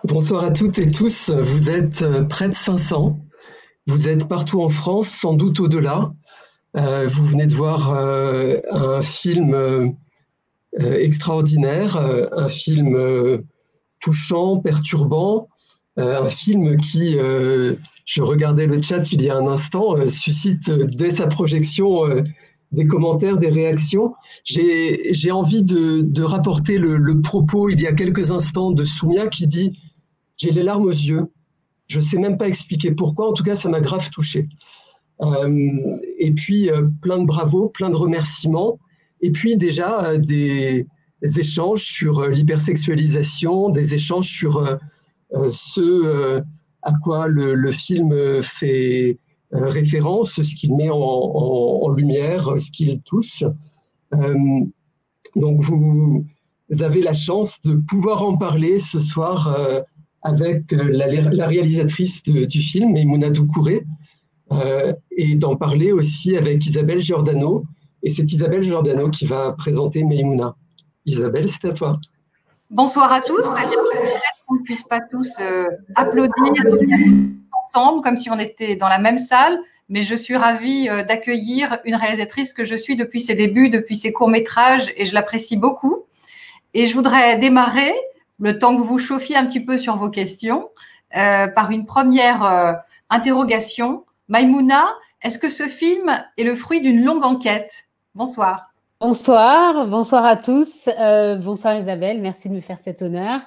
Bonsoir à toutes et tous. Vous êtes près de 500. Vous êtes partout en France, sans doute au-delà. Vous venez de voir un film extraordinaire, un film touchant, perturbant, un film qui, je regardais le chat il y a un instant, suscite dès sa projection des commentaires, des réactions. J'ai envie de rapporter le propos il y a quelques instants de Soumia qui dit « J'ai les larmes aux yeux, je ne sais même pas expliquer pourquoi, en tout cas ça m'a grave touché ». Et puis plein de bravos, plein de remerciements, et puis déjà des échanges sur l'hypersexualisation, des échanges sur ce à quoi le film fait référence, ce qu'il met en lumière, ce qu'il touche. Donc vous avez la chance de pouvoir en parler ce soir avec la réalisatrice du film, Maïmouna Doucouré, et d'en parler aussi avec Isabelle Giordano. Et c'est Isabelle Giordano qui va présenter Maïmouna. Isabelle, c'est à toi. Bonsoir à tous. Peut-être qu'on ne puisse pas tous applaudir ensemble comme si on était dans la même salle, mais je suis ravie d'accueillir une réalisatrice que je suis depuis ses débuts, depuis ses courts-métrages, et je l'apprécie beaucoup. Et je voudrais démarrer, le temps que vous chauffiez un petit peu sur vos questions, par une première interrogation. Maïmouna, est-ce que ce film est le fruit d'une longue enquête? Bonsoir. Bonsoir, bonsoir à tous. Bonsoir Isabelle, merci de me faire cet honneur.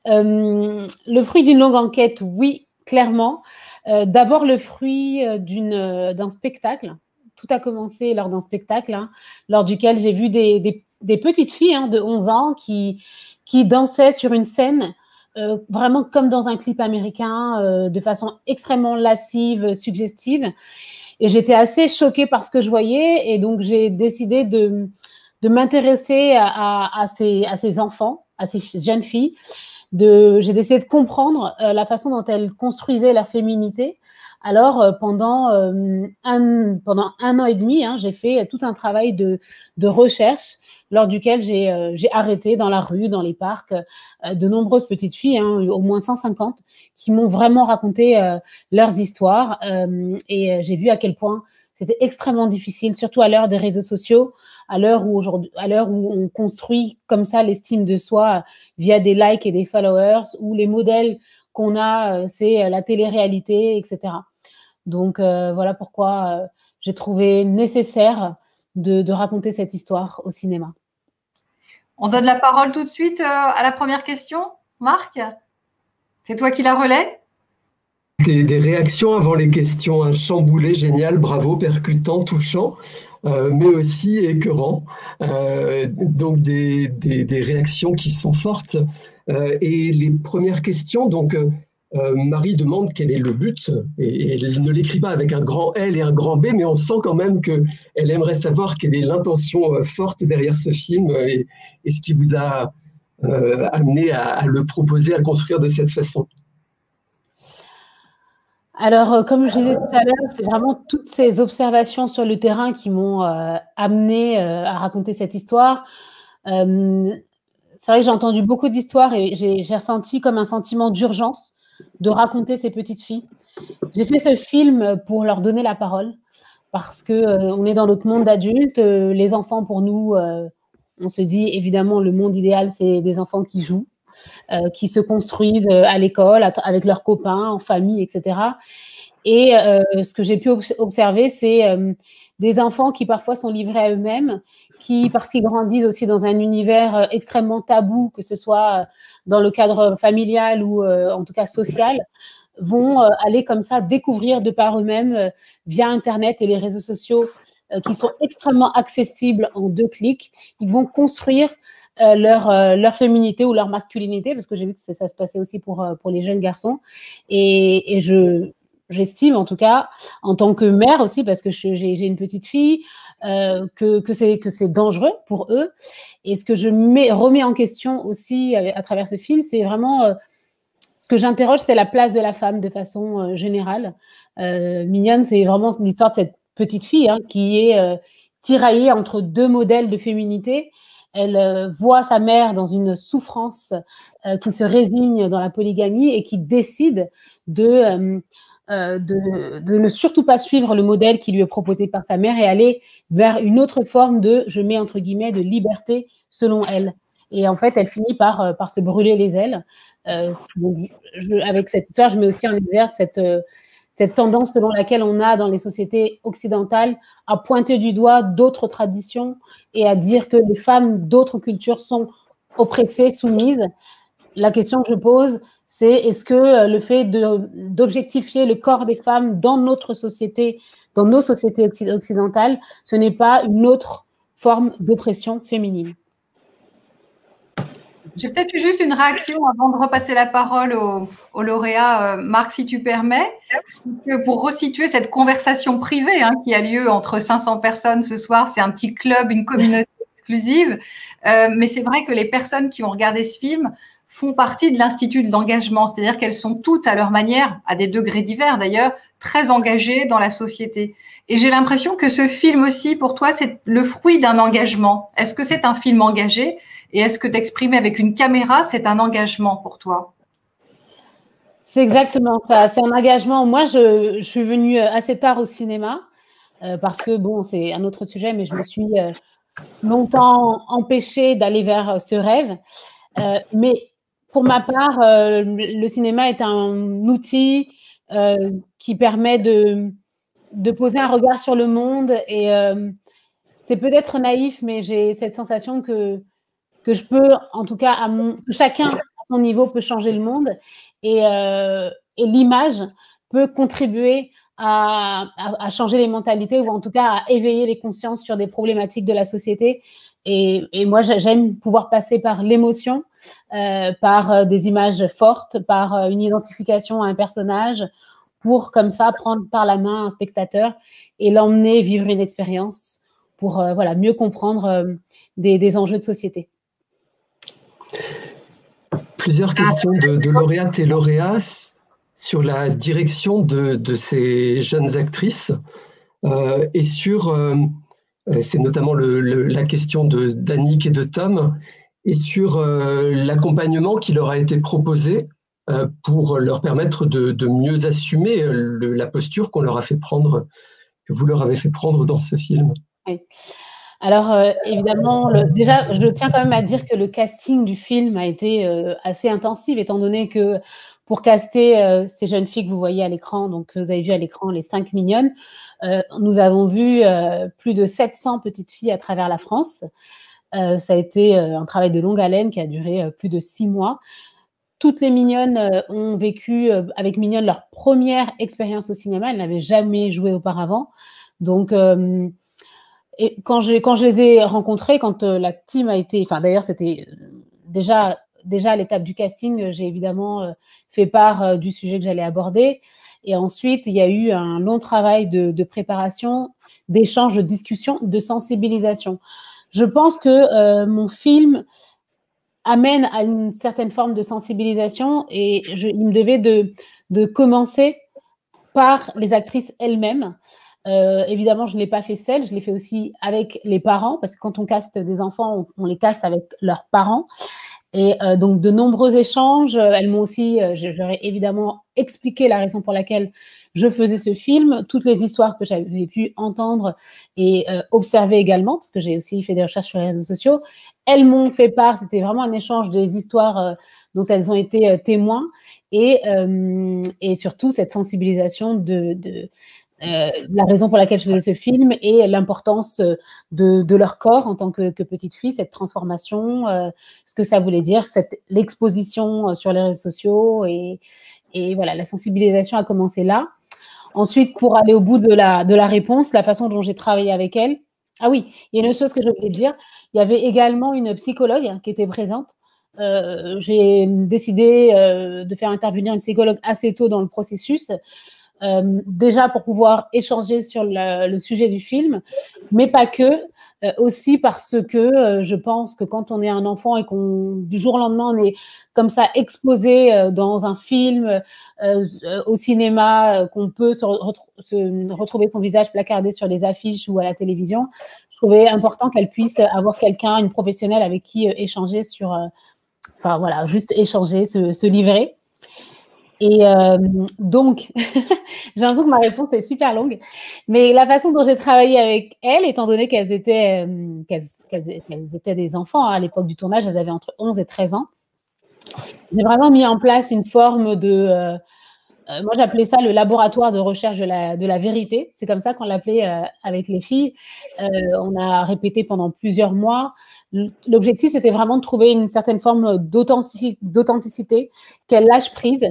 Le fruit d'une longue enquête, oui, clairement. D'abord le fruit d'un spectacle. Tout a commencé lors d'un spectacle, lors duquel j'ai vu des petites filles de 11 ans qui dansaient sur une scène, vraiment comme dans un clip américain, de façon extrêmement lascive, suggestive. Et j'étais assez choquée par ce que je voyais, et donc j'ai décidé de m'intéresser à ces enfants, à ces jeunes filles. J'ai décidé de comprendre la façon dont elles construisaient leur féminité. Alors, pendant un an et demi, j'ai fait tout un travail de recherche, lors duquel j'ai arrêté dans la rue, dans les parcs, de nombreuses petites filles, au moins 150, qui m'ont vraiment raconté leurs histoires. Et j'ai vu à quel point c'était extrêmement difficile, surtout à l'heure des réseaux sociaux, à l'heure où on construit comme ça l'estime de soi via des likes et des followers, où les modèles qu'on a, c'est la télé-réalité, etc. Donc, voilà pourquoi j'ai trouvé nécessaire de raconter cette histoire au cinéma. On donne la parole tout de suite à la première question. Marc, c'est toi qui la relais? Des réactions avant les questions, un chamboulé génial, bravo, percutant, touchant, mais aussi écœurant. Donc des réactions qui sont fortes. Et les premières questions, donc Marie demande quel est le but, et elle ne l'écrit pas avec un grand L et un grand B, mais on sent quand même qu'elle aimerait savoir quelle est l'intention forte derrière ce film et ce qui vous a amené à le proposer, à le construire de cette façon. Alors, comme je disais tout à l'heure, c'est vraiment toutes ces observations sur le terrain qui m'ont amené à raconter cette histoire. C'est vrai que j'ai entendu beaucoup d'histoires et j'ai ressenti comme un sentiment d'urgence de raconter ces petites filles. J'ai fait ce film pour leur donner la parole parce qu'on est dans notre monde d'adultes. Les enfants, pour nous, on se dit évidemment le monde idéal, c'est des enfants qui jouent, qui se construisent à l'école, avec leurs copains, en famille, etc. Et ce que j'ai pu observer, c'est des enfants qui parfois sont livrés à eux-mêmes, parce qu'ils grandissent aussi dans un univers extrêmement tabou, que ce soit dans le cadre familial ou en tout cas social, vont aller comme ça découvrir de par eux-mêmes via Internet et les réseaux sociaux qui sont extrêmement accessibles en 2 clics. Ils vont construire leur féminité ou leur masculinité, parce que j'ai vu que ça se passait aussi pour les jeunes garçons. Et j'estime, en tout cas, en tant que mère aussi, parce que j'ai une petite fille, que c'est dangereux pour eux. Et ce que je remets en question aussi à travers ce film, c'est vraiment ce que j'interroge, c'est la place de la femme de façon générale. Mignonne, c'est vraiment l'histoire de cette petite fille qui est tiraillée entre 2 modèles de féminité. Elle voit sa mère dans une souffrance, qui se résigne dans la polygamie et qui décide de ne surtout pas suivre le modèle qui lui est proposé par sa mère et aller vers une autre forme de, je mets entre guillemets, de liberté selon elle. Et en fait, elle finit par se brûler les ailes. Donc, avec cette histoire, je mets aussi en exergue cette tendance selon laquelle on a dans les sociétés occidentales à pointer du doigt d'autres traditions et à dire que les femmes d'autres cultures sont oppressées, soumises. La question que je pose, c'est est-ce que le fait d'objectifier le corps des femmes dans notre société, dans nos sociétés occidentales, ce n'est pas une autre forme d'oppression féminine? J'ai peut-être eu juste une réaction avant de repasser la parole au lauréat. Marc, si tu permets, c'est que pour resituer cette conversation privée qui a lieu entre 500 personnes ce soir, c'est un petit club, une communauté exclusive, mais c'est vrai que les personnes qui ont regardé ce film font partie de l'Institut d'engagement, c'est-à-dire qu'elles sont toutes à leur manière, à des degrés divers d'ailleurs, très engagées dans la société. Et j'ai l'impression que ce film aussi, pour toi, c'est le fruit d'un engagement. Est-ce que c'est un film engagé? Et est-ce que t'exprimer avec une caméra, c'est un engagement pour toi? C'est exactement ça, c'est un engagement. Moi, je suis venue assez tard au cinéma, parce que, bon, c'est un autre sujet, mais je me suis longtemps empêchée d'aller vers ce rêve. Mais pour ma part, le cinéma est un outil qui permet de poser un regard sur le monde. Et c'est peut-être naïf, mais j'ai cette sensation que je peux, en tout cas, que chacun à son niveau peut changer le monde. Et l'image peut contribuer à changer les mentalités, ou en tout cas à éveiller les consciences sur des problématiques de la société. Et moi, j'aime pouvoir passer par l'émotion, par des images fortes, par une identification à un personnage, pour comme ça prendre par la main un spectateur et l'emmener vivre une expérience pour voilà, mieux comprendre des enjeux de société. Plusieurs questions de lauréates et lauréats sur la direction de ces jeunes actrices et sur, c'est notamment la question d'Annick et de Tom, et sur l'accompagnement qui leur a été proposé pour leur permettre de mieux assumer la posture qu'on leur a fait prendre, que vous leur avez fait prendre dans ce film. Oui. Alors, évidemment, déjà, je tiens quand même à dire que le casting du film a été assez intensif, étant donné que pour caster ces jeunes filles que vous voyez à l'écran, donc vous avez vu à l'écran les 5 mignonnes, nous avons vu plus de 700 petites filles à travers la France. Ça a été un travail de longue haleine qui a duré plus de 6 mois. Toutes les mignonnes ont vécu avec Mignonne leur première expérience au cinéma. Elles n'avaient jamais joué auparavant. Donc, et quand je les ai rencontrées, quand la team a été… Enfin, d'ailleurs, c'était déjà à l'étape du casting, j'ai évidemment fait part du sujet que j'allais aborder. Et ensuite, il y a eu un long travail de préparation, d'échange, de discussion, de sensibilisation. Je pense que mon film amène à une certaine forme de sensibilisation et il me devait de commencer par les actrices elles-mêmes. Évidemment, je ne l'ai pas fait seule, je l'ai fait aussi avec les parents, parce que quand on caste des enfants, on les caste avec leurs parents. Et donc, de nombreux échanges. Elles m'ont aussi, je leur ai évidemment expliqué la raison pour laquelle je faisais ce film, toutes les histoires que j'avais pu entendre et observer également, parce que j'ai aussi fait des recherches sur les réseaux sociaux. Elles m'ont fait part, c'était vraiment un échange des histoires dont elles ont été témoins, et surtout cette sensibilisation de la raison pour laquelle je faisais ce film et l'importance de leur corps en tant que petite fille, cette transformation, ce que ça voulait dire, l'exposition sur les réseaux sociaux, et voilà, la sensibilisation a commencé là. Ensuite, pour aller au bout de la réponse, la façon dont j'ai travaillé avec elle. Ah oui, il y a une autre chose que je voulais dire. Il y avait également une psychologue qui était présente. J'ai décidé de faire intervenir une psychologue assez tôt dans le processus. Déjà pour pouvoir échanger sur le sujet du film, mais pas que, aussi parce que je pense que quand on est un enfant et qu'on, du jour au lendemain, on est comme ça exposé dans un film, au cinéma, qu'on peut se retrouver son visage placardé sur les affiches ou à la télévision, je trouvais important qu'elle puisse avoir quelqu'un, une professionnelle avec qui échanger sur, enfin voilà, juste échanger, se livrer. Et donc, j'ai l'impression que ma réponse est super longue, mais la façon dont j'ai travaillé avec elles, étant donné qu'elles étaient des enfants à l'époque du tournage, elles avaient entre 11 et 13 ans, j'ai vraiment mis en place une forme de… moi, j'appelais ça le laboratoire de recherche de la vérité. C'est comme ça qu'on l'appelait avec les filles. On a répété pendant plusieurs mois. L'objectif, c'était vraiment de trouver une certaine forme d'authenticité, qu'elle lâche prise.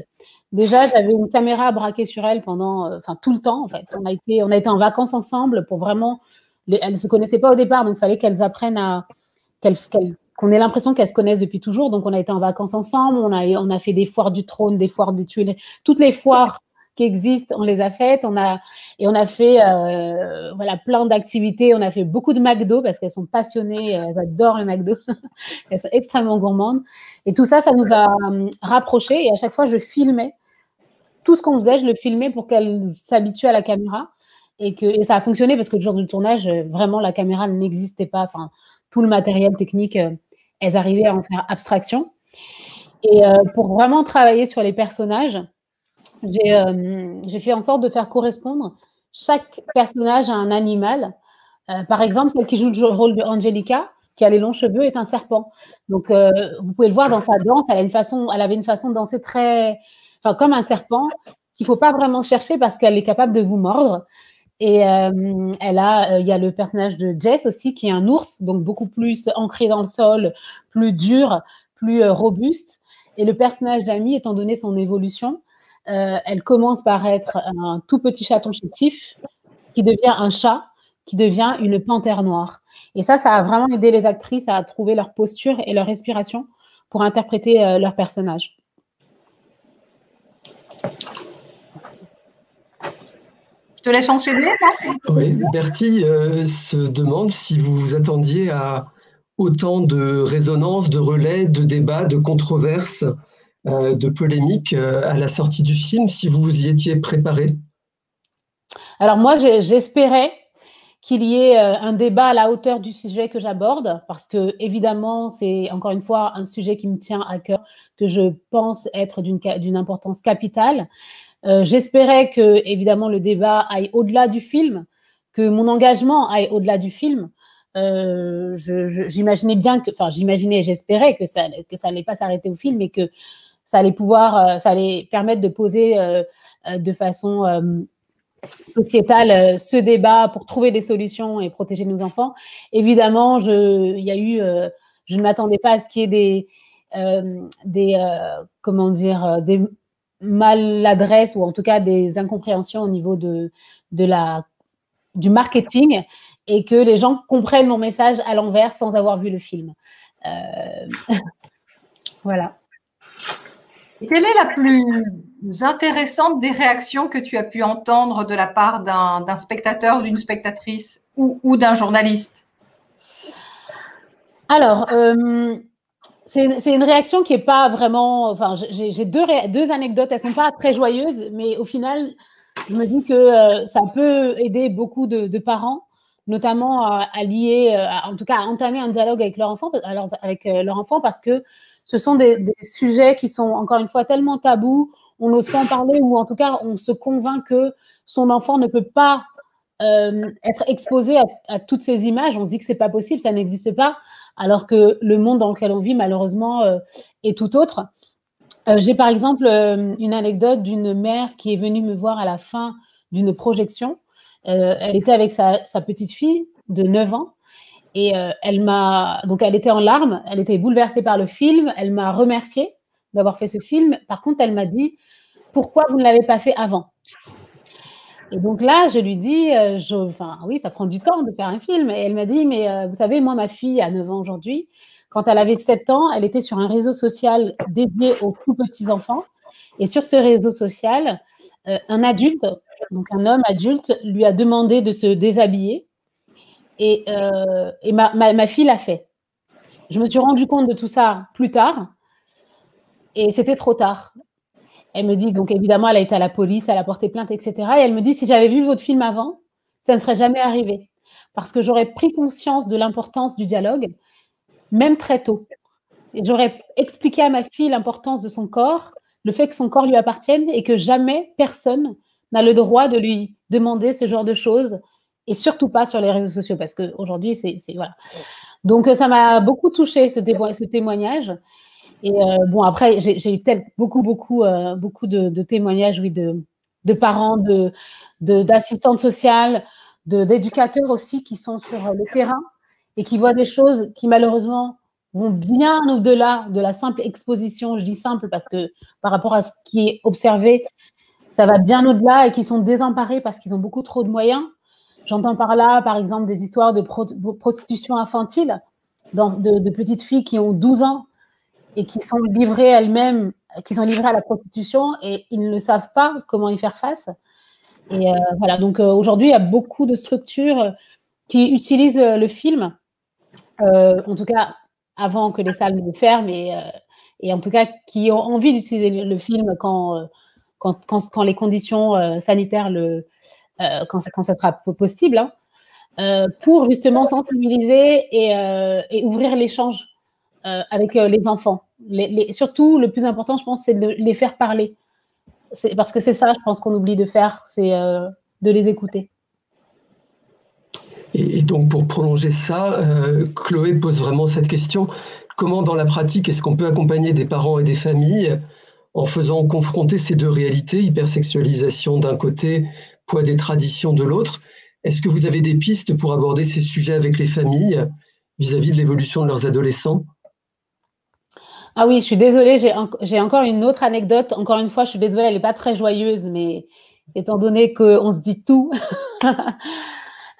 Déjà, j'avais une caméra braquée sur elle pendant, tout le temps, en fait. On a été en vacances ensemble pour vraiment… Elles ne se connaissaient pas au départ, donc il fallait qu'elles apprennent qu'on ait l'impression qu'elles se connaissent depuis toujours. Donc, on a été en vacances ensemble, on a fait des foires du trône, des foires du Tuileries. Toutes les foires qui existent, on les a faites. On a fait plein d'activités. On a fait beaucoup de McDo parce qu'elles sont passionnées, elles adorent le McDo. Elles sont extrêmement gourmandes. Et tout ça, ça nous a rapprochés. Et à chaque fois, je filmais. Tout ce qu'on faisait, je le filmais pour qu'elles s'habituent à la caméra. Et ça a fonctionné parce que le jour du tournage, vraiment, la caméra n'existait pas. Enfin, tout le matériel technique, elles arrivaient à en faire abstraction. Et pour vraiment travailler sur les personnages, j'ai fait en sorte de faire correspondre chaque personnage à un animal. Par exemple, celle qui joue le rôle de Angelica, qui a les longs cheveux, est un serpent. Donc, vous pouvez le voir dans sa danse. Elle avait une façon de danser comme un serpent, qu'il ne faut pas vraiment chercher parce qu'elle est capable de vous mordre. Et il y a le personnage de Jess aussi, qui est un ours, donc beaucoup plus ancré dans le sol, plus dur, plus robuste. Et le personnage d'Amy, étant donné son évolution, elle commence par être un tout petit chaton chétif, qui devient un chat, qui devient une panthère noire. Et ça a vraiment aidé les actrices à trouver leur posture et leur respiration pour interpréter leur personnage. Je te laisse enchaîner. Oui, Bertie se demande si vous vous attendiez à autant de résonance, de relais, de débats, de controverses, de polémiques à la sortie du film, si vous vous y étiez préparé. Alors moi, j'espérais qu'il y ait un débat à la hauteur du sujet que j'aborde, parce que évidemment, c'est encore une fois un sujet qui me tient à cœur, que je pense être d'une importance capitale. J'espérais que, évidemment, le débat aille au-delà du film, que mon engagement aille au-delà du film. J'imaginais bien j'espérais que ça n'allait pas s'arrêter au film et que ça allait permettre de poser de façon sociétale ce débat pour trouver des solutions et protéger nos enfants. Évidemment, je ne m'attendais pas à ce qu'il y ait des maladresses ou en tout cas des incompréhensions au niveau du marketing et que les gens comprennent mon message à l'envers sans avoir vu le film. Voilà. Quelle est la plus intéressante des réactions que tu as pu entendre de la part d'un spectateur, d'une spectatrice ou d'un journaliste? Alors, c'est une réaction qui n'est pas vraiment… Enfin, j'ai deux anecdotes, elles ne sont pas très joyeuses, mais au final, je me dis que ça peut aider beaucoup de parents, notamment à lier, en tout cas à entamer un dialogue avec leur enfant, parce que ce sont des sujets qui sont, encore une fois, tellement tabous, on n'ose pas en parler, ou en tout cas, on se convainc que son enfant ne peut pas être exposé à toutes ces images. On se dit que ce n'est pas possible, ça n'existe pas, alors que le monde dans lequel on vit, malheureusement, est tout autre. J'ai par exemple une anecdote d'une mère qui est venue me voir à la fin d'une projection. Elle était avec sa petite fille de 9 ans et elle était en larmes, elle était bouleversée par le film, elle m'a remerciée d'avoir fait ce film. Par contre, elle m'a dit « Pourquoi vous ne l'avez pas fait avant ?» Et donc là, je lui dis, oui, ça prend du temps de faire un film. Et elle m'a dit, mais vous savez, moi, ma fille a 9 ans aujourd'hui. Quand elle avait 7 ans, elle était sur un réseau social dédié aux tout petits enfants. Et sur ce réseau social, un adulte, donc un homme adulte, lui a demandé de se déshabiller Et ma fille l'a fait. Je me suis rendu compte de tout ça plus tard et c'était trop tard. Elle me dit, donc évidemment, elle a été à la police, elle a porté plainte, etc. Et elle me dit, si j'avais vu votre film avant, ça ne serait jamais arrivé. Parce que j'aurais pris conscience de l'importance du dialogue, même très tôt. Et j'aurais expliqué à ma fille l'importance de son corps, le fait que son corps lui appartienne et que jamais personne n'a le droit de lui demander ce genre de choses et surtout pas sur les réseaux sociaux parce qu'aujourd'hui, c'est voilà. Donc, ça m'a beaucoup touchée, ce témoignage. Et bon, après, j'ai eu beaucoup de témoignages, oui, de parents, d'assistantes sociales, d'éducateurs aussi qui sont sur le terrain et qui voient des choses qui malheureusement vont bien au-delà de la simple exposition. Je dis simple parce que par rapport à ce qui est observé, ça va bien au-delà et qui sont désemparés parce qu'ils ont beaucoup trop de moyens. J'entends par là, par exemple, des histoires de prostitution infantile de petites filles qui ont 12 ans et qui sont livrées elles-mêmes, qui sont livrées à la prostitution et ils ne savent pas comment y faire face. Et voilà, donc aujourd'hui, il y a beaucoup de structures qui utilisent le film, en tout cas avant que les salles ne le ferment, et en tout cas qui ont envie d'utiliser le film quand les conditions sanitaires, quand ça sera possible, hein, pour justement sensibiliser et ouvrir l'échange avec les enfants. Surtout, le plus important, je pense, c'est de les faire parler. Parce que c'est ça, je pense, qu'on oublie de faire, c'est de les écouter. Et donc, pour prolonger ça, Chloé pose vraiment cette question. Comment, dans la pratique, est-ce qu'on peut accompagner des parents et des familles en faisant confronter ces deux réalités, hypersexualisation d'un côté, poids des traditions de l'autre? Est-ce que vous avez des pistes pour aborder ces sujets avec les familles vis-à-vis de l'évolution de leurs adolescents? Ah oui, je suis désolée, j'ai encore une autre anecdote. Encore une fois, je suis désolée, elle n'est pas très joyeuse, mais étant donné qu'on se dit tout.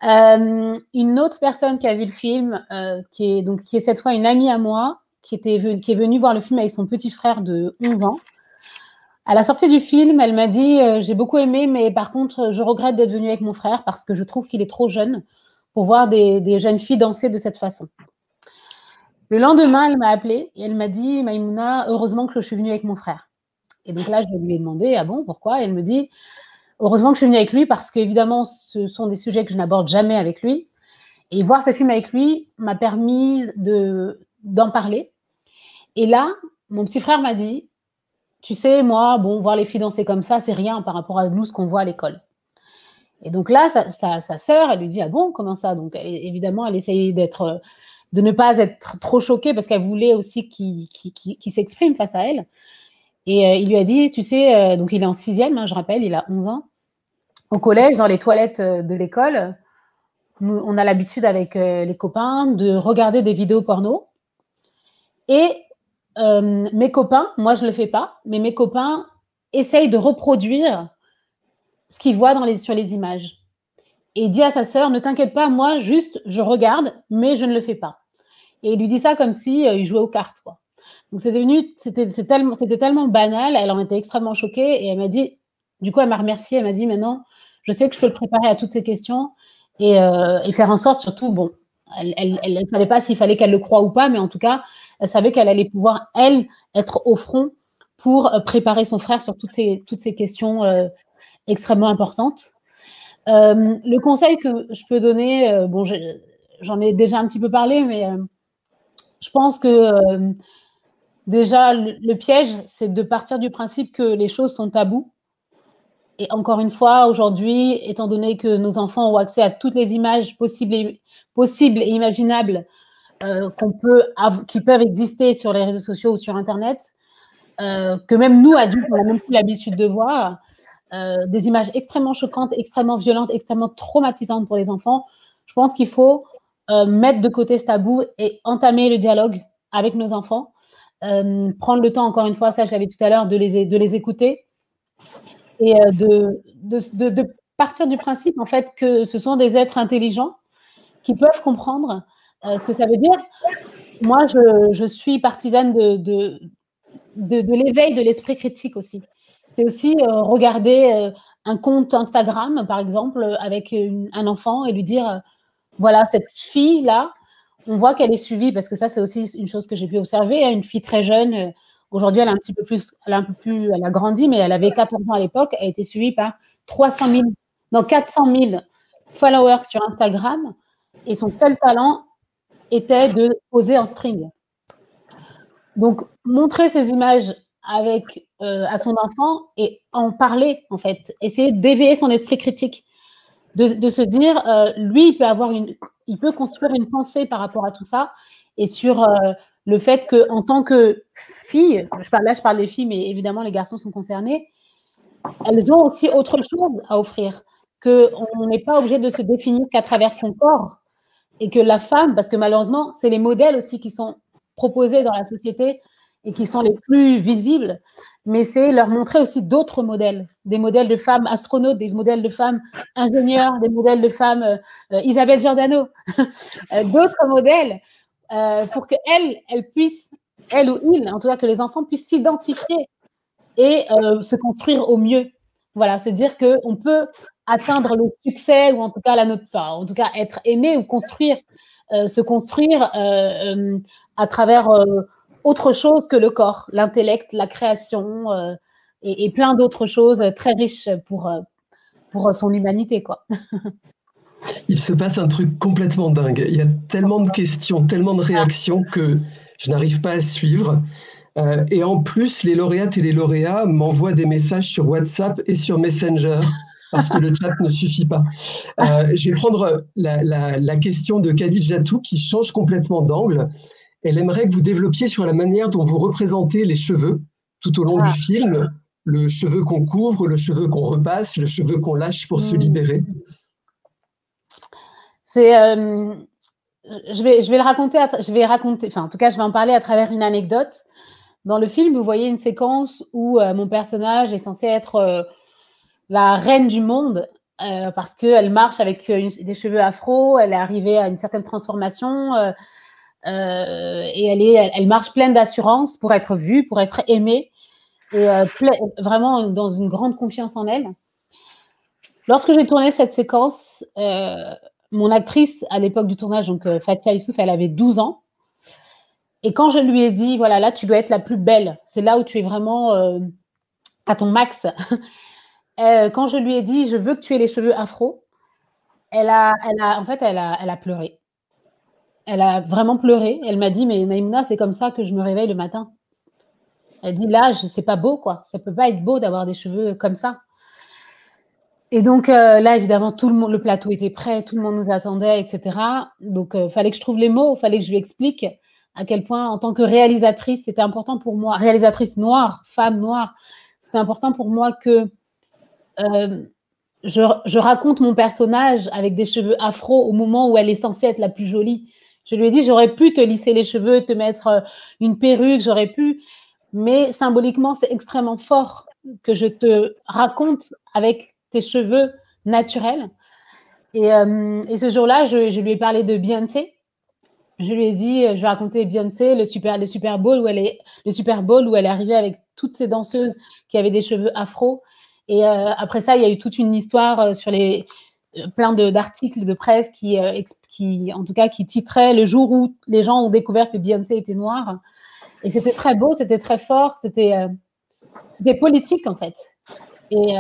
Une autre personne qui a vu le film, qui est cette fois une amie à moi, qui est venue voir le film avec son petit frère de 11 ans. À la sortie du film, elle m'a dit j'ai beaucoup aimé, mais par contre, je regrette d'être venue avec mon frère parce que je trouve qu'il est trop jeune pour voir des jeunes filles danser de cette façon. Le lendemain, elle m'a appelée et elle m'a dit Maïmouna, heureusement que je suis venue avec mon frère. Et donc là, je lui ai demandé ah bon, pourquoi? Et elle me dit heureusement que je suis venue avec lui parce qu'évidemment, ce sont des sujets que je n'aborde jamais avec lui. Et voir ce film avec lui m'a permis d'en parler. Et là, mon petit frère m'a dit tu sais, moi, bon, voir les filles danser comme ça, c'est rien par rapport à nous, ce qu'on voit à l'école. Et donc là, sa sœur, elle lui dit ah bon, comment ça? Donc évidemment, elle essayait de ne pas être trop choquée parce qu'elle voulait aussi qu'il s'exprime face à elle. Et il lui a dit, tu sais, donc il est en 6e, hein, je rappelle, il a 11 ans. Au collège, dans les toilettes de l'école, on a l'habitude avec les copains de regarder des vidéos porno. Et mes copains, moi je ne le fais pas, mais mes copains essayent de reproduire ce qu'ils voient sur les images. Et il dit à sa sœur, ne t'inquiète pas, moi juste je regarde, mais je ne le fais pas. Et il lui dit ça comme si il jouait aux cartes, quoi. Donc c'était tellement banal, elle en était extrêmement choquée et elle m'a dit, du coup elle m'a remerciée, elle m'a dit maintenant je sais que je peux le préparer à toutes ces questions et faire en sorte surtout, bon, elle ne savait pas s'il fallait qu'elle le croie ou pas, mais en tout cas elle savait qu'elle allait pouvoir elle être au front pour préparer son frère sur toutes ces questions extrêmement importantes. Le conseil que je peux donner, bon, j'en ai déjà un petit peu parlé, mais je pense que déjà, le piège, c'est de partir du principe que les choses sont tabous. Et encore une fois, aujourd'hui, étant donné que nos enfants ont accès à toutes les images possibles et imaginables qui peuvent exister sur les réseaux sociaux ou sur Internet, que même nous, adultes, on n'a même plus l'habitude de voir, des images extrêmement choquantes, extrêmement violentes, extrêmement traumatisantes pour les enfants. Je pense qu'il faut mettre de côté ce tabou et entamer le dialogue avec nos enfants. Prendre le temps, encore une fois, ça je l'avais tout à l'heure, de les écouter et de partir du principe en fait que ce sont des êtres intelligents qui peuvent comprendre ce que ça veut dire. Moi, je suis partisane de l'éveil de l'esprit critique aussi. C'est aussi regarder un compte Instagram, par exemple, avec un enfant et lui dire voilà, cette fille-là, on voit qu'elle est suivie, parce que ça, c'est aussi une chose que j'ai pu observer, une fille très jeune. Aujourd'hui, elle a un petit peu plus, elle a grandi, mais elle avait 14 ans à l'époque. Elle a été suivie par 400 000 followers sur Instagram, et son seul talent était de poser en string. Donc, montrer ces images à son enfant et en parler, en fait, essayer d'éveiller son esprit critique, de se dire, lui, il peut construire une pensée par rapport à tout ça, et sur le fait qu'en tant que fille, je parle des filles, mais évidemment les garçons sont concernés, elles ont aussi autre chose à offrir, qu'on n'est pas obligé de se définir qu'à travers son corps, et que la femme, parce que malheureusement, c'est les modèles aussi qui sont proposés dans la société et qui sont les plus visibles, mais c'est leur montrer aussi d'autres modèles, des modèles de femmes astronautes, des modèles de femmes ingénieurs, des modèles de femmes Isabelle Giordano, d'autres modèles pour qu'elles puissent, elles ou ils, en tout cas que les enfants puissent s'identifier et se construire au mieux. Voilà, se dire qu'on peut atteindre le succès, ou en tout cas en tout cas être aimé ou se construire à travers autre chose que le corps, l'intellect, la création et plein d'autres choses très riches pour son humanité, quoi. Il se passe un truc complètement dingue. Il y a tellement de questions, tellement de réactions que je n'arrive pas à suivre. Et en plus, les lauréates et les lauréats m'envoient des messages sur WhatsApp et sur Messenger, parce que le chat ne suffit pas. Je vais prendre la question de Khadijatou qui change complètement d'angle. Elle aimerait que vous développiez sur la manière dont vous représentez les cheveux tout au long du film, le cheveu qu'on couvre, le cheveu qu'on repasse, le cheveu qu'on lâche pour se libérer. Je vais le raconter, enfin en tout cas je vais en parler à travers une anecdote. Dans le film, vous voyez une séquence où mon personnage est censé être la reine du monde parce qu'elle marche avec des cheveux afro, elle est arrivée à une certaine transformation et elle marche pleine d'assurance pour être vue, pour être aimée et vraiment dans une grande confiance en elle. Lorsque j'ai tourné cette séquence, mon actrice à l'époque du tournage, donc Fatia Youssouf, elle avait 12 ans. Et quand je lui ai dit, voilà, là, tu dois être la plus belle, c'est là où tu es vraiment à ton max. Quand je lui ai dit, je veux que tu aies les cheveux afro, elle a pleuré. Elle a vraiment pleuré. Elle m'a dit, mais Maïmouna, c'est comme ça que je me réveille le matin. Elle dit, là, c'est pas beau, quoi. Ça peut pas être beau d'avoir des cheveux comme ça. Et donc, là, évidemment, le plateau était prêt, tout le monde nous attendait, etc. Donc, fallait que je trouve les mots, fallait que je lui explique à quel point, en tant que réalisatrice, c'était important pour moi, réalisatrice noire, femme noire, c'était important pour moi que je raconte mon personnage avec des cheveux afro au moment où elle est censée être la plus jolie. Je lui ai dit, j'aurais pu te lisser les cheveux, te mettre une perruque, j'aurais pu, mais symboliquement, c'est extrêmement fort que je te raconte avec tes cheveux naturels. Et ce jour-là, je lui ai parlé de Beyoncé. Je lui ai dit, je vais raconter Beyoncé, le Super Bowl où elle est arrivée avec toutes ces danseuses qui avaient des cheveux afro. Et après ça, il y a eu toute une histoire sur plein d'articles de presse qui titraient le jour où les gens ont découvert que Beyoncé était noire. Et c'était très beau, c'était très fort, c'était politique en fait. Et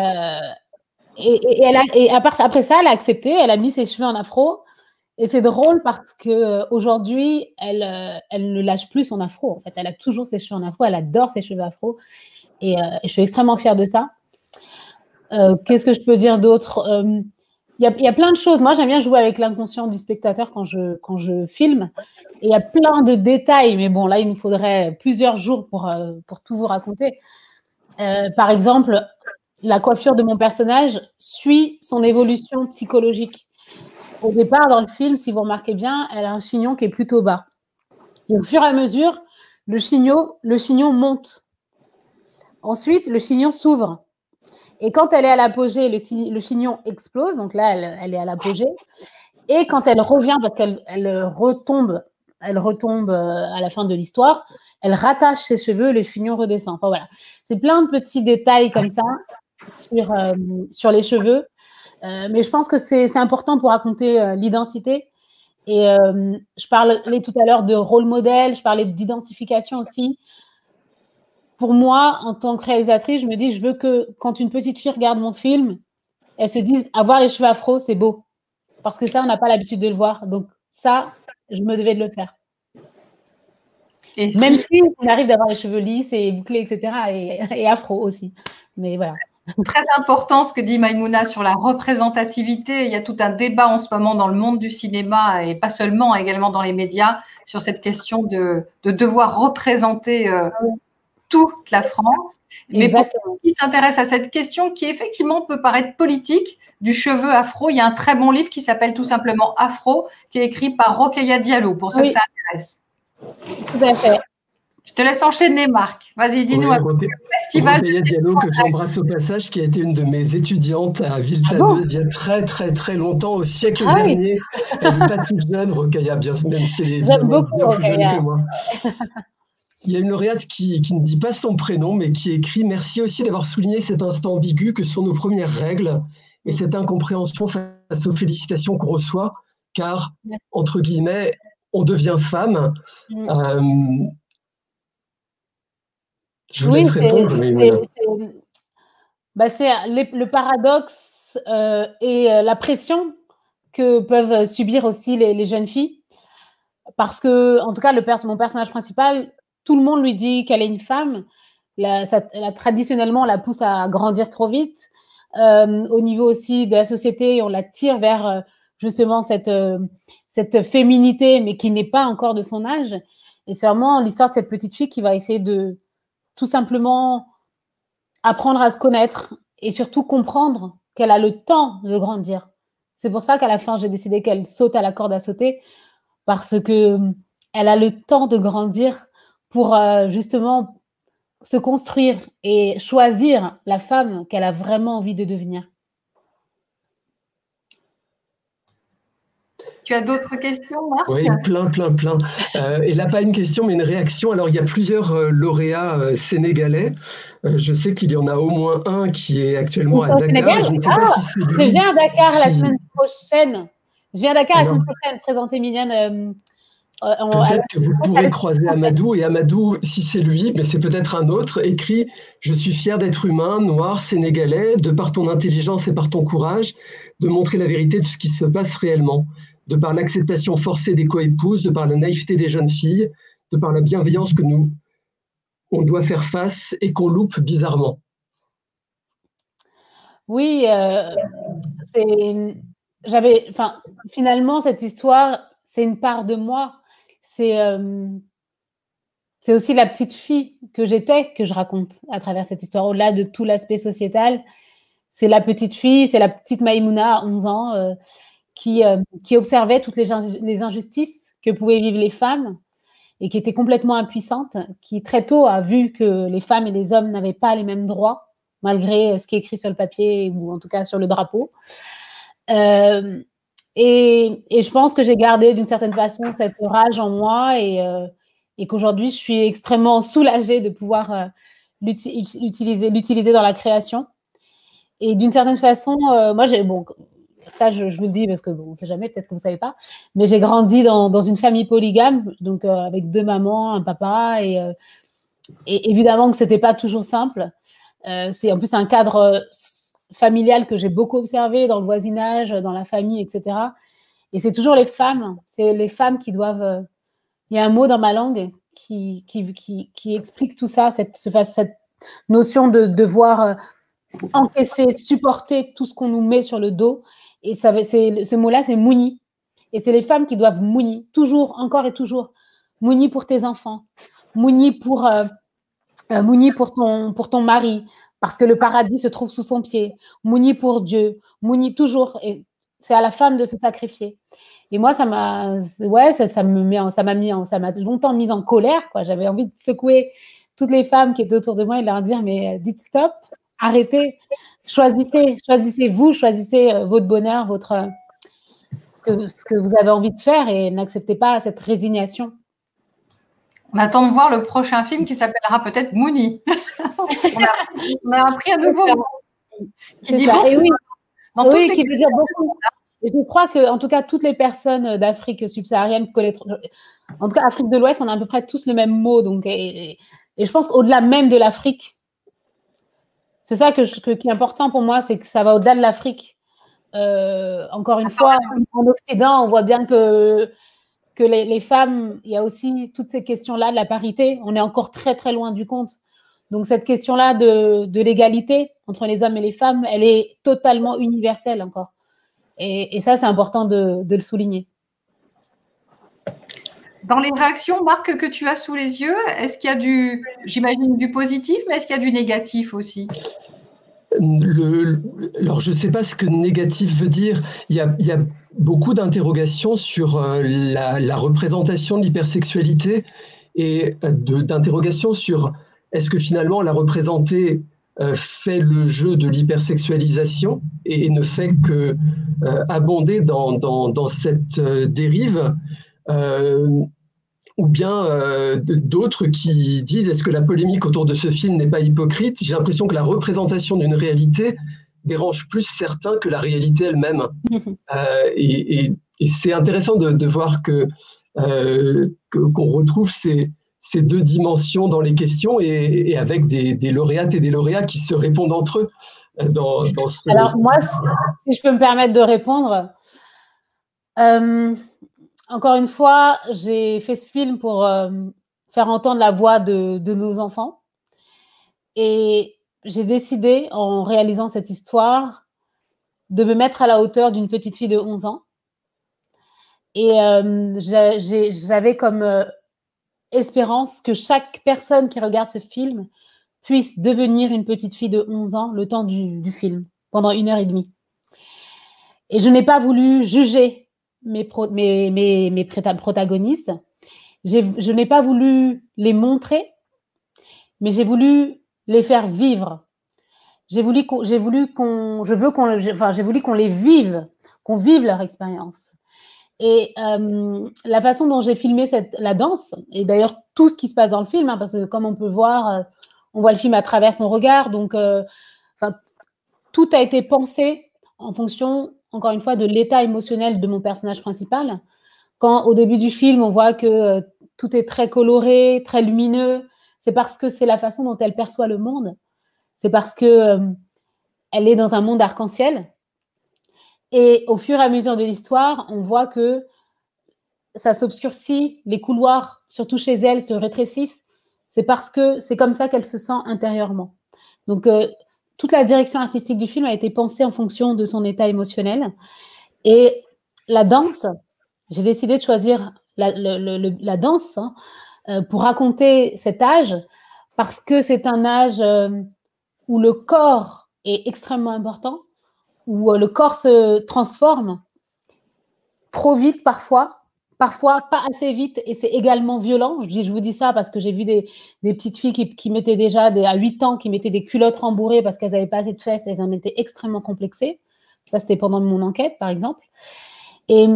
après ça, elle a accepté, elle a mis ses cheveux en afro. Et c'est drôle parce qu'aujourd'hui, elle ne lâche plus son afro. En fait, elle a toujours ses cheveux en afro, elle adore ses cheveux afro. Et je suis extrêmement fière de ça. Qu'est-ce que je peux dire d'autre? Il y a plein de choses. Moi, j'aime bien jouer avec l'inconscient du spectateur quand je filme. Et il y a plein de détails. Mais bon, là, il nous faudrait plusieurs jours pour tout vous raconter. Par exemple, la coiffure de mon personnage suit son évolution psychologique. Au départ, dans le film, si vous remarquez bien, elle a un chignon qui est plutôt bas. Et au fur et à mesure, le chignon monte. Ensuite, le chignon s'ouvre. Et quand elle est à l'apogée, le chignon explose. Donc là, elle est à l'apogée. Et quand elle revient, parce qu'elle retombe à la fin de l'histoire, elle rattache ses cheveux, le chignon redescend. Enfin, voilà. C'est plein de petits détails comme ça sur les cheveux. Mais je pense que c'est important pour raconter l'identité Et je parlais tout à l'heure de rôle modèle, je parlais d'identification aussi. Pour moi, en tant que réalisatrice, je me dis, je veux que quand une petite fille regarde mon film, elle se dise, avoir les cheveux afro, c'est beau. Parce que ça, on n'a pas l'habitude de le voir. Donc ça, je me devais de le faire. Et même si on arrive d'avoir les cheveux lisses et bouclés, etc., et afro aussi. Mais voilà. Très important ce que dit Maïmouna sur la représentativité. Il y a tout un débat en ce moment dans le monde du cinéma et pas seulement, également dans les médias, sur cette question de devoir représenter toute la France. Mais pour ceux qui s'intéressent à cette question, qui effectivement peut paraître politique, du cheveu afro, il y a un très bon livre qui s'appelle tout simplement Afro, qui est écrit par Rokhaya Diallo, pour ceux que ça intéresse. Tout à fait. Je te laisse enchaîner, Marc. Vas-y, dis-nous un peu le festival. Rokhaya Diallo, que j'embrasse au passage, qui a été une de mes étudiantes à Villetaneuse il y a très, très, très longtemps, au siècle dernier. Elle n'est pas toute jeune, Rokhaya, bien, même si elle est bien plus jeune que moi. Il y a une lauréate qui ne dit pas son prénom, mais qui écrit « Merci aussi d'avoir souligné cet instant ambigu que sont nos premières règles et cette incompréhension face aux félicitations qu'on reçoit, car, entre guillemets, on devient femme. » Je vous laisse répondre, mais c'est le paradoxe et la pression que peuvent subir aussi les jeunes filles. Parce que, en tout cas, mon personnage principal, tout le monde lui dit qu'elle est une femme. Traditionnellement, on la pousse à grandir trop vite. Au niveau aussi de la société, on la tire vers justement cette féminité, mais qui n'est pas encore de son âge. Et c'est vraiment l'histoire de cette petite fille qui va essayer de tout simplement apprendre à se connaître et surtout comprendre qu'elle a le temps de grandir. C'est pour ça qu'à la fin, j'ai décidé qu'elle saute à la corde à sauter, parce qu'elle a le temps de grandir pour justement se construire et choisir la femme qu'elle a vraiment envie de devenir. Tu as d'autres questions, Marc? Oui, plein. Et là, pas une question, mais une réaction. Alors, il y a plusieurs lauréats sénégalais. Je sais qu'il y en a au moins un qui est actuellement à Dakar. Je ne sais pas si c'est lui. Je viens à Dakar la semaine prochaine. Je viens à Dakar la semaine prochaine présenter Mignonne. Peut-être que vous pourrez croiser Amadou, et Amadou, si c'est lui, mais c'est peut-être un autre, écrit « Je suis fier d'être humain, noir, sénégalais, de par ton intelligence et par ton courage, de montrer la vérité de ce qui se passe réellement, de par l'acceptation forcée des coépouses, de par la naïveté des jeunes filles, de par la bienveillance que on doit faire face et qu'on loupe bizarrement. » Oui, finalement, cette histoire, c'est une part de moi. C'est aussi la petite fille que j'étais que je raconte à travers cette histoire. Au-delà de tout l'aspect sociétal, c'est la petite fille, c'est la petite Maïmouna à 11 ans qui observait toutes les injustices que pouvaient vivre les femmes et qui était complètement impuissante, qui très tôt a vu que les femmes et les hommes n'avaient pas les mêmes droits, malgré ce qui est écrit sur le papier ou en tout cas sur le drapeau. Et je pense que j'ai gardé d'une certaine façon cette rage en moi et qu'aujourd'hui, je suis extrêmement soulagée de pouvoir l'utiliser dans la création. Et d'une certaine façon, moi, ça, je vous le dis parce que on ne sait jamais, peut-être que vous ne savez pas, mais j'ai grandi dans une famille polygame, donc avec 2 mamans, un papa, et évidemment que ce n'était pas toujours simple. En plus, c'est un cadre familial que j'ai beaucoup observé dans le voisinage, dans la famille, etc. Et c'est toujours les femmes qui doivent... Il y a un mot dans ma langue qui explique tout ça, cette notion de devoir encaisser, supporter tout ce qu'on nous met sur le dos. Et ce mot-là, c'est mouni. Et c'est les femmes qui doivent mouni, toujours, encore et toujours. Mouni pour tes enfants, mouni pour ton mari, parce que le paradis se trouve sous son pied. Mouni pour Dieu, mouni toujours. Et c'est à la femme de se sacrifier. Et moi, ça m'a longtemps mise en colère, quoi. J'avais envie de secouer toutes les femmes qui étaient autour de moi et de leur dire, mais dites stop, arrêtez, choisissez votre bonheur, ce que vous avez envie de faire et n'acceptez pas cette résignation. On attend de voir le prochain film qui s'appellera peut-être Mouni. on a appris un nouveau mot. Qui dit beaucoup. Oui. Qui veut dire beaucoup. Et je crois que, en tout cas, toutes les personnes d'Afrique subsaharienne, en tout cas, Afrique de l'Ouest, on a à peu près tous le même mot. Donc, et je pense qu'au-delà même de l'Afrique, c'est ça qui est important pour moi, c'est que ça va au-delà de l'Afrique. Encore une fois, en Occident, on voit bien que les femmes, il y a aussi toutes ces questions-là de la parité. On est encore très, très loin du compte. Donc, cette question-là de l'égalité entre les hommes et les femmes, elle est totalement universelle encore. Et ça, c'est important de le souligner. Dans les réactions, Marc, que tu as sous les yeux, est-ce qu'il y a j'imagine, du positif, mais est-ce qu'il y a du négatif aussi? Alors, je ne sais pas ce que négatif veut dire. Il y a beaucoup d'interrogations sur la représentation de l'hypersexualité et d'interrogations sur est-ce que finalement la représenter fait le jeu de l'hypersexualisation et ne fait que abonder dans cette dérive, ou bien d'autres qui disent est-ce que la polémique autour de ce film n'est pas hypocrite? J'ai l'impression que la représentation d'une réalité dérange plus certains que la réalité elle-même. Et c'est intéressant de voir qu'on retrouve ces deux dimensions dans les questions et avec des lauréates et des lauréats qui se répondent entre eux. Alors moi, si je peux me permettre de répondre, encore une fois, j'ai fait ce film pour faire entendre la voix de nos enfants. Et j'ai décidé, en réalisant cette histoire, de me mettre à la hauteur d'une petite fille de 11 ans. Et j'avais comme espérance que chaque personne qui regarde ce film puisse devenir une petite fille de 11 ans le temps du film, pendant 1h30. Et je n'ai pas voulu juger mes protagonistes. Je n'ai pas voulu les montrer, mais j'ai voulu les faire vivre. J'ai voulu qu'on les vive, qu'on vive leur expérience. Et la façon dont j'ai filmé la danse, et d'ailleurs tout ce qui se passe dans le film, parce que comme on peut voir, on voit le film à travers son regard, donc tout a été pensé en fonction, encore une fois, de l'état émotionnel de mon personnage principal. Quand au début du film, on voit que tout est très coloré, très lumineux, c'est parce que c'est la façon dont elle perçoit le monde. C'est parce que elle est dans un monde arc-en-ciel. Et au fur et à mesure de l'histoire, on voit que ça s'obscurcit, les couloirs, surtout chez elle, se rétrécissent. C'est parce que c'est comme ça qu'elle se sent intérieurement. Donc, toute la direction artistique du film a été pensée en fonction de son état émotionnel. Et la danse, j'ai décidé de choisir la danse pour raconter cet âge, parce que c'est un âge où le corps est extrêmement important, où le corps se transforme trop vite parfois pas assez vite, et c'est également violent. Je vous dis ça parce que j'ai vu des petites filles qui mettaient déjà à 8 ans, qui mettaient des culottes rembourrées parce qu'elles n'avaient pas assez de fesses, elles en étaient extrêmement complexées. Ça, c'était pendant mon enquête, par exemple. Et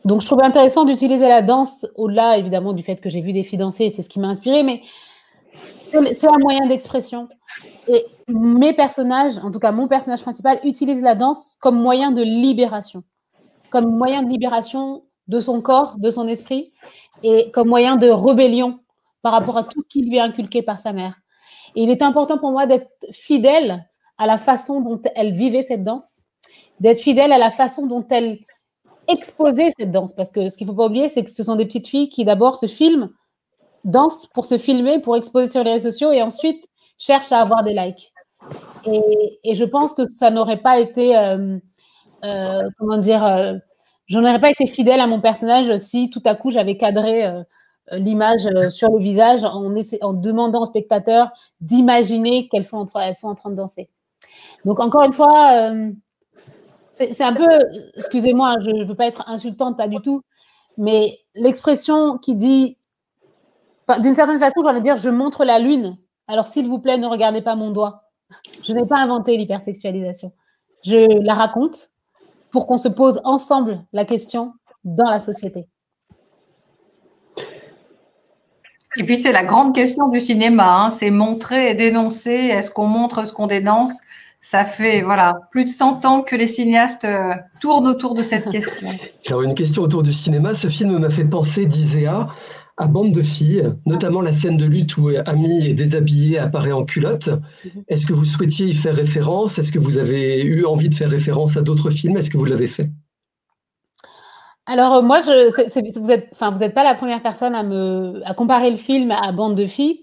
donc, je trouvais intéressant d'utiliser la danse, au-delà, évidemment, du fait que j'ai vu des filles danser, c'est ce qui m'a inspirée, mais c'est un moyen d'expression. Et mes personnages, en tout cas mon personnage principal, utilise la danse comme moyen de libération. Comme moyen de libération de son corps, de son esprit, et comme moyen de rébellion par rapport à tout ce qui lui est inculqué par sa mère. Et il est important pour moi d'être fidèle à la façon dont elle vivait cette danse, d'être fidèle à la façon dont elle exposait cette danse, parce que ce qu'il ne faut pas oublier, c'est que ce sont des petites filles qui d'abord se filment, dansent pour se filmer, pour exposer sur les réseaux sociaux, et ensuite cherchent à avoir des likes. Et je pense que ça n'aurait pas été, je n'aurais pas été fidèle à mon personnage si tout à coup j'avais cadré l'image sur le visage en demandant aux spectateurs d'imaginer qu'elles sont en train de danser. Donc encore une fois, c'est un peu, excusez-moi, je ne veux pas être insultante, pas du tout, mais l'expression qui dit, d'une certaine façon, j'ai envie de dire, je montre la lune, alors s'il vous plaît, ne regardez pas mon doigt. Je n'ai pas inventé l'hypersexualisation. Je la raconte pour qu'on se pose ensemble la question dans la société. Et puis, c'est la grande question du cinéma, c'est montrer et dénoncer. Est-ce qu'on montre ce qu'on dénonce? Ça fait voilà, plus de 100 ans que les cinéastes tournent autour de cette question. Alors, une question autour du cinéma. Ce film m'a fait penser, disait à Bande de filles, notamment la scène de lutte où Amy est déshabillée, apparaît en culotte. Est-ce que vous souhaitiez y faire référence? Est-ce que vous avez eu envie de faire référence à d'autres films? Est-ce que vous l'avez fait? Alors, moi, vous n'êtes pas la première personne à comparer le film à Bande de filles.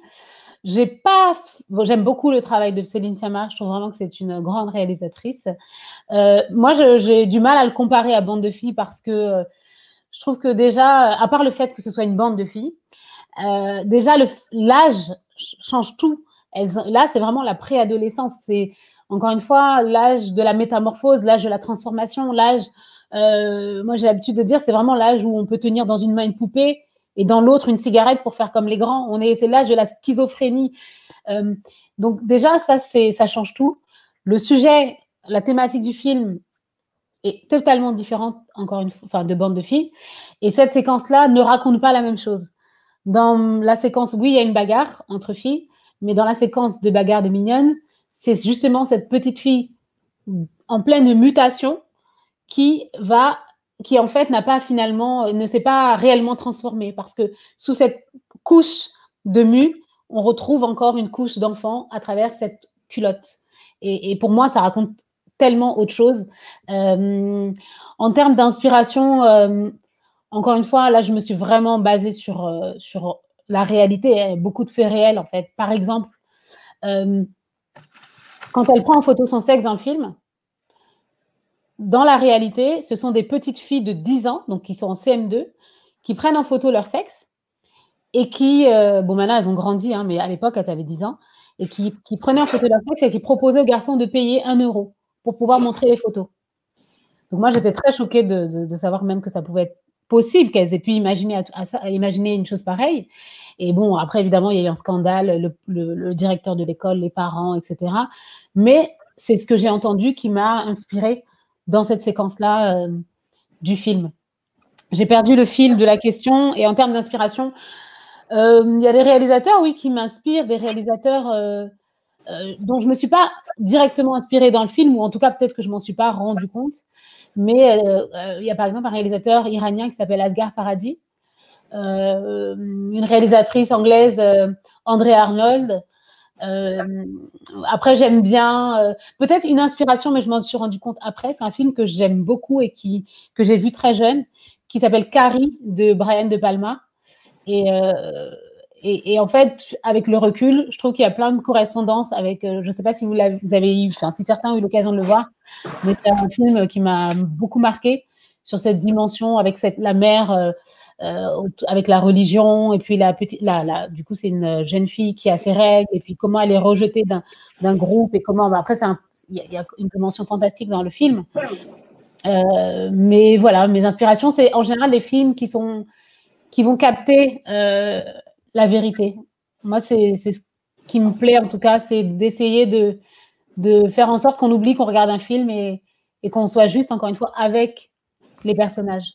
J'aime beaucoup le travail de Céline Sciamma. Je trouve vraiment que c'est une grande réalisatrice. Moi, j'ai du mal à le comparer à Bande de filles parce que je trouve que déjà, à part le fait que ce soit une bande de filles, déjà l'âge change tout. Là, c'est vraiment la préadolescence. C'est encore une fois l'âge de la métamorphose, l'âge de la transformation, l'âge. Moi, j'ai l'habitude de dire, c'est vraiment l'âge où on peut tenir dans une main une poupée et dans l'autre une cigarette pour faire comme les grands. C'est l'âge de la schizophrénie. Donc déjà, ça change tout. Le sujet, la thématique du film est totalement différente, encore une fois, de Bande de filles. Et cette séquence-là ne raconte pas la même chose. Dans la séquence, oui, il y a une bagarre entre filles, mais dans la séquence de bagarre de Mignonne, c'est justement cette petite fille en pleine mutation qui en fait ne s'est pas réellement transformée, parce que sous cette couche de on retrouve encore une couche d'enfant à travers cette culotte. Et pour moi, ça raconte tellement autre chose. En termes d'inspiration, encore une fois, là, je me suis vraiment basée sur la réalité, beaucoup de faits réels, en fait. Par exemple, quand elle prend en photo son sexe dans le film, dans la réalité, ce sont des petites filles de 10 ans, donc qui sont en CM2, qui prennent en photo leur sexe et qui, maintenant elles ont grandi, mais à l'époque elles avaient 10 ans, et qui prenaient en photo leur sexe et qui proposaient aux garçons de payer 1 € pour pouvoir montrer les photos. Donc moi j'étais très choquée de savoir même que ça pouvait être possible, qu'elles aient pu imaginer une chose pareille. Et bon, après évidemment il y a eu un scandale, le directeur de l'école, les parents, etc. Mais c'est ce que j'ai entendu qui m'a inspirée dans cette séquence-là du film. J'ai perdu le fil de la question, et en termes d'inspiration, il y a des réalisateurs, oui, qui m'inspirent, des réalisateurs dont je ne me suis pas directement inspirée dans le film, ou en tout cas peut-être que je ne m'en suis pas rendu compte, mais il y a par exemple un réalisateur iranien qui s'appelle Asghar Farhadi, une réalisatrice anglaise, Andrea Arnold. Après, j'aime bien, peut-être une inspiration, mais je m'en suis rendu compte après. C'est un film que j'aime beaucoup et que j'ai vu très jeune, qui s'appelle Carrie de Brian De Palma. Et en fait, avec le recul, je trouve qu'il y a plein de correspondances avec. Je ne sais pas si vous avez eu, si certains ont eu l'occasion de le voir, mais c'est un film qui m'a beaucoup marqué sur cette dimension avec la mère. Avec la religion, et puis du coup c'est une jeune fille qui a ses règles, et puis comment elle est rejetée d'un groupe, et comment après il y a une dimension fantastique dans le film. Mais voilà, mes inspirations, c'est en général les films qui vont capter la vérité. Moi, c'est ce qui me plaît en tout cas, c'est d'essayer de faire en sorte qu'on oublie qu'on regarde un film et qu'on soit juste, encore une fois, avec les personnages.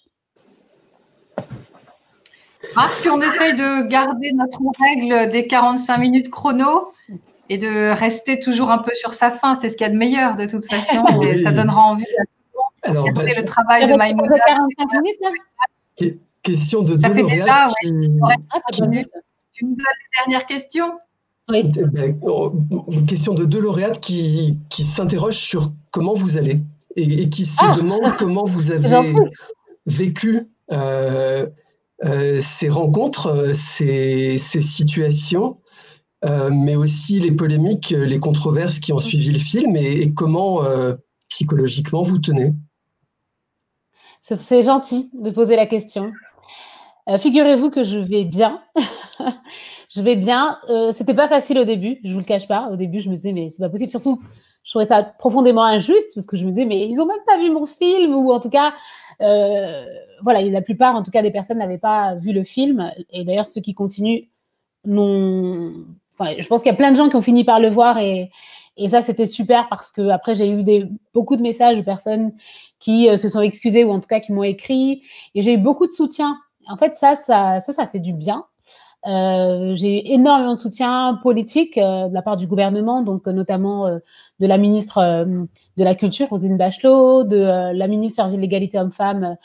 Marc, si on essaye de garder notre règle des 45 minutes chrono et de rester toujours un peu sur sa fin, c'est ce qu'il y a de meilleur de toute façon, et ça donnera envie de regarder le travail de Maïmouna. 45 minutes, là. Question de ça deux fait lauréates déjà, tu me donnes les dernières questions? Oui. Question de deux lauréates qui s'interrogent sur comment vous allez et qui se demandent comment vous avez vécu ces rencontres, ces situations, mais aussi les polémiques, les controverses qui ont suivi le film, et comment psychologiquement vous tenez. C'est gentil de poser la question. Figurez-vous que je vais bien. Je vais bien. C'était pas facile au début, je vous le cache pas. Au début, je me disais, mais c'est pas possible. Surtout, je trouvais ça profondément injuste, parce que je me disais, mais ils ont même pas vu mon film, ou en tout cas, voilà, la plupart, en tout cas, des personnes n'avaient pas vu le film. Et d'ailleurs, ceux qui continuent je pense qu'il y a plein de gens qui ont fini par le voir, et ça, c'était super, parce que après, j'ai eu beaucoup de messages de personnes qui se sont excusées, ou en tout cas qui m'ont écrit, et j'ai eu beaucoup de soutien. En fait, ça fait du bien. J'ai eu énormément de soutien politique de la part du gouvernement, donc notamment de la ministre de la Culture, Roselyne Bachelot, de la ministre chargée de l'égalité hommes-femmes,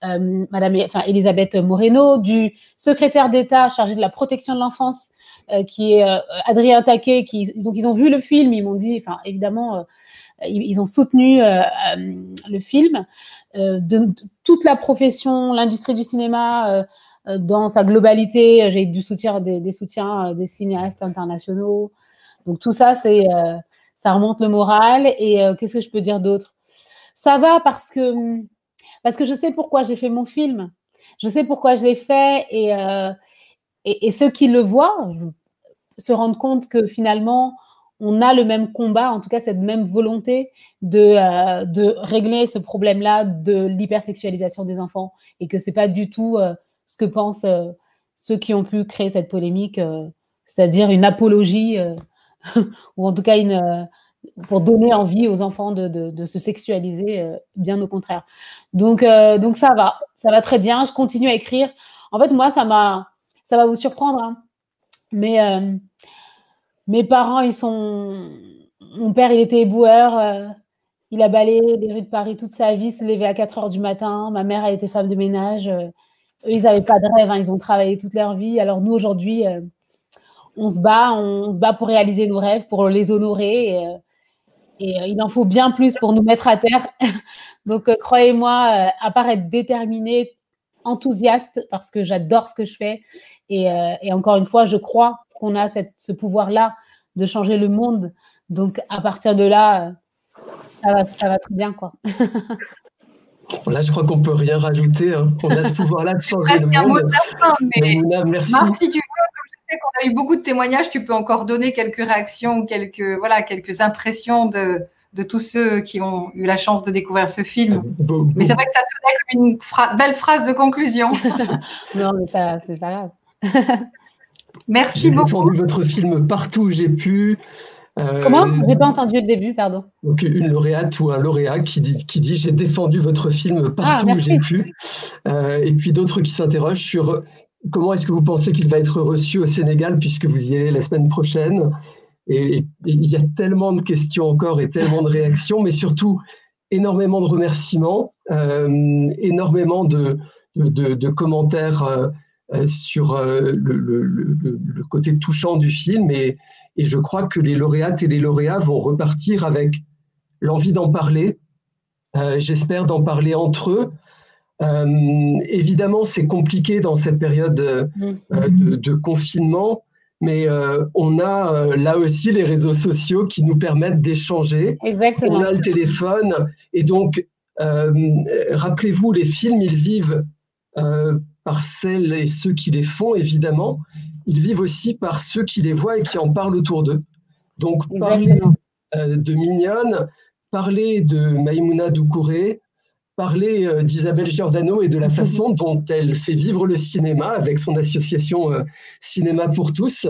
Elisabeth Moreno, du secrétaire d'État chargé de la protection de l'enfance, qui est Adrien Taquet. Donc ils ont vu le film, ils m'ont dit, évidemment, ils ont soutenu le film, de toute la profession, l'industrie du cinéma. Dans sa globalité, j'ai eu du soutien, des soutiens des cinéastes internationaux. Donc tout ça, ça remonte le moral. Et qu'est-ce que je peux dire d'autre? Ça va parce que je sais pourquoi j'ai fait mon film. Je sais pourquoi je l'ai fait. Et ceux qui le voient se rendent compte que finalement, on a le même combat, en tout cas cette même volonté de régler ce problème-là de l'hypersexualisation des enfants. Et que ce n'est pas du tout ce que pensent ceux qui ont pu créer cette polémique, c'est-à-dire une apologie, ou en tout cas pour donner envie aux enfants de se sexualiser, bien au contraire. Donc ça va très bien, je continue à écrire. En fait, moi, ça va vous surprendre, hein. Mais mes parents, mon père, il était éboueur, il a balayé les rues de Paris toute sa vie, se levait à 4h du matin. Ma mère, elle était femme de ménage. Eux, ils n'avaient pas de rêve, hein, ils ont travaillé toute leur vie. Alors nous, aujourd'hui, on se bat pour réaliser nos rêves, pour les honorer. Et il en faut bien plus pour nous mettre à terre. Donc, croyez-moi, à part être déterminée, enthousiaste, parce que j'adore ce que je fais. Et encore une fois, je crois qu'on a ce pouvoir-là de changer le monde. Donc, à partir de là, ça va très bien, quoi. Là, je crois qu'on ne peut rien rajouter, hein. On a ce pouvoir-là de changer le monde. Un mot de la fin, mais Maïmouna, merci. Marc, si tu veux, comme je sais qu'on a eu beaucoup de témoignages, tu peux encore donner quelques réactions ou quelques impressions de tous ceux qui ont eu la chance de découvrir ce film. Mais c'est vrai que ça sonnait comme une belle phrase de conclusion. Non, mais c'est pas grave. Merci beaucoup. J'ai défendu votre film partout où j'ai pu. Comment? J'ai pas entendu le début, pardon. Donc une lauréate ou un lauréat qui dit j'ai défendu votre film partout où j'ai pu. Et puis d'autres qui s'interrogent sur comment est-ce que vous pensez qu'il va être reçu au Sénégal puisque vous y allez la semaine prochaine. Et il y a tellement de questions encore et tellement de réactions, mais surtout énormément de remerciements, énormément de commentaires sur le côté touchant du film. Et je crois que les lauréates et les lauréats vont repartir avec l'envie d'en parler, j'espère d'en parler entre eux. Évidemment, c'est compliqué dans cette période de confinement, mais on a là aussi les réseaux sociaux qui nous permettent d'échanger. Exactement. On a le téléphone. Et donc, rappelez-vous, les films, ils vivent par celles et ceux qui les font, évidemment. Ils vivent aussi par ceux qui les voient et qui en parlent autour d'eux. Donc, parler de Mignonne, parler de Maïmouna Doucouré, parler d'Isabelle Giordano et de la façon dont elle fait vivre le cinéma avec son association Cinéma pour tous.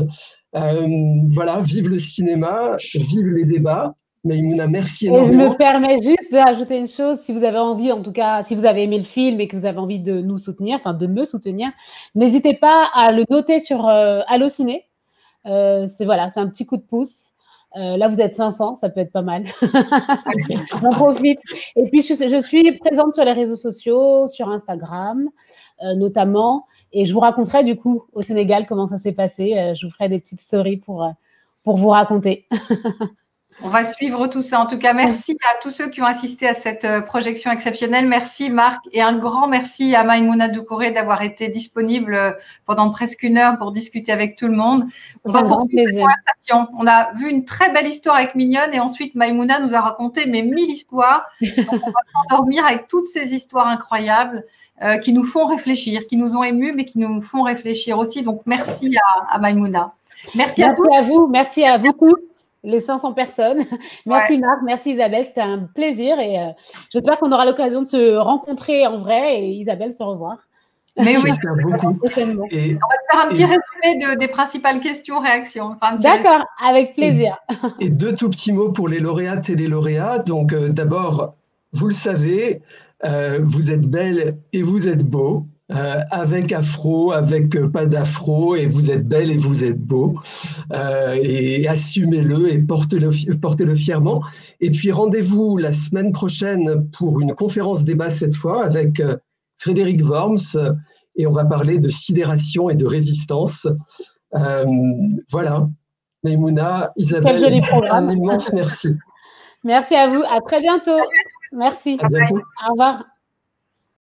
Voilà, vive le cinéma, vive les débats. Maïmouna, merci énormément. Et je me permets juste de rajouter une chose, si vous avez envie, en tout cas, si vous avez aimé le film et que vous avez envie de nous soutenir, enfin de me soutenir, n'hésitez pas à le noter sur Allociné. C'est un petit coup de pouce. Là, vous êtes 500, ça peut être pas mal. J'en profite. Et puis, je suis présente sur les réseaux sociaux, sur Instagram notamment, et je vous raconterai du coup au Sénégal comment ça s'est passé. Je vous ferai des petites stories pour vous raconter. On va suivre tout ça. En tout cas, merci à tous ceux qui ont assisté à cette projection exceptionnelle. Merci Marc et un grand merci à Maïmouna Doucouré d'avoir été disponible pendant presque 1 heure pour discuter avec tout le monde. On va poursuivre la conversation. On a vu une très belle histoire avec Mignonne et ensuite Maïmouna nous a raconté 1000 histoires. Donc, on va s'endormir avec toutes ces histoires incroyables qui nous font réfléchir, qui nous ont émus mais qui nous font réfléchir aussi. Donc, merci à Maïmouna. Merci à vous. Merci à vous tous. Les 500 personnes. Merci Marc, merci Isabelle, c'était un plaisir et j'espère qu'on aura l'occasion de se rencontrer en vrai et Isabelle se revoir. Mais oui, beaucoup. On va te faire un petit résumé des principales questions, réactions. D'accord, avec plaisir. Et 2 tout petits mots pour les lauréates et les lauréats. Donc d'abord, vous le savez, vous êtes belles et vous êtes beaux. avec afro, avec pas d'afro, et vous êtes belle et vous êtes beau, et assumez-le et portez-le fièrement. Et puis rendez-vous la semaine prochaine pour une conférence débat cette fois avec Frédéric Worms, et on va parler de sidération et de résistance. Voilà, Maïmouna, Isabelle, Quel joli programme. Un immense merci. Merci à vous, à très bientôt. Merci. À bientôt. Au revoir.